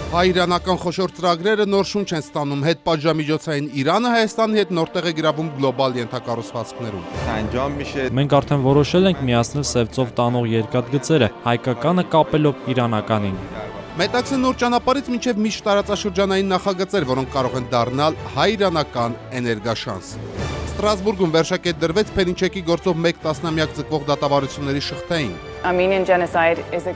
Հայ-իրանական խոշոր ծրագրերը նոր շունչ են ստանում, հետպատժամիջոցային Իրանը Հայաստանի հետ նոր տեղ է գրավում գլոբալ ենթակառուցվածքներում։ Մենք արդեն որոշել ենք միացնել սև ծով տանող երկաթգծերը, հայկականը կապելով իրանականին։ Մետաքսե նոր ճանապարհից մինչև միշտ տարածաշրջանային նախագծեր, որոնք կարող են դառնալ հայ-իրանական էներգաշանս։ Ստրասբուրգում վերջակետ դրվեց Փերինչեկի գործով 1 տասնամյակ ձգվող դատավարությունների շղթային։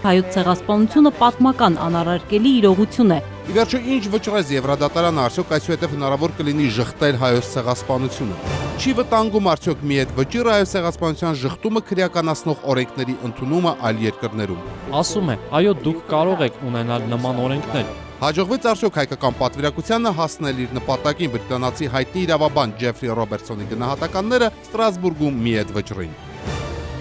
Հայոց ցեղասպանությունը պատմական անարարկելի իրողություն է։ Ի վերջո ինչ վճռեց Եվրադատարանը, արդյոք այսուհետև հնարավոր կլինի ժխտել հայոց ցեղասպանությունը։ Չի վտանգում արդյոք մի այդ վճիռը հայոց ցեղասպանության ժխտումը քրեականացնող օրենքների ընդունումը այլ երկրներում։ Ասում է, այո, դուք կարող եք ունենալ նման օրենքներ։ Հաջողվեց արդյոք հայկական պատվիրակությանը հասնել իր նպատակին, բրիտանացի հայտնի իրավաբան Ջեֆրի Ռոբերտսոնի գնահատականները Ստրասբուրգում մի այդ վճռին։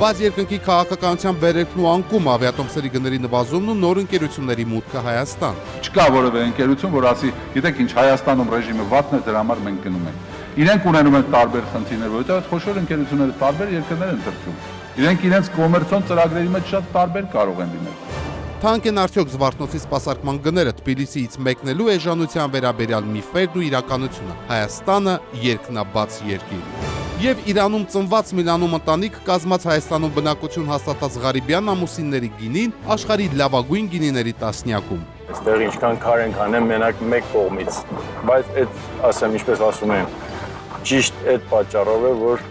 Բայց երկնքի քաղաքականության վերելքն ու անկում, ավիատոմսերի գների նվազումն ու նոր ընկերությունների մուտքը Հայաստան։ Չկա որևէ ընկերություն, որ ասի, գիտեք ինչ, Հայաստանում ռեժիմը վատն է, դրա համար մենք գնում ենք։ Իրենք ունենում են տարբեր խնդիրներ, որովհետև խոշոր ընկերությունները տարբեր երկրներ են դրսում։ Իրենք իրենց կոմերցիոն ծրագրերի մեջ շատ տարբեր կարող են լինել։ Թանկ են արդյոք Զվարթնոցի սպասարկման գները, Թբիլիսիից մեկնելու էժանության վերաբերյալ միֆերն ու իրականությունը։ Հայաստանը երկնաբաց երկիր։ Եվ Իրանում ծնված Միլանում ընտանիք կազմած Հայաստանում բնակություն հաստատած Ղարիբյան ամուսինների գինին աշխարհի լավագույն գինիների տասնյակում։ Այստեղ ինչքան քար ենք անում մենակ մեկ կողմից, բայց այդ ասեմ ինչպես ասում են, ճիշտ այդ պատճառով է, որ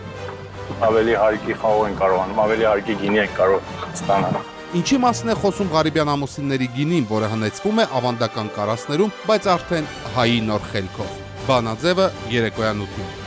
ավելի հարկի խաղով են կարողանում, ավելի հարկի գինի են կարող ստանալ։ Ինչի մասին է խոսում Ղարիբյան ամուսինների գինին, որը հնեցվում է ավանդական կարասներում, բայց արդեն հայի նոր խելքով։ Բանաձևը երեկոյան 8-ին։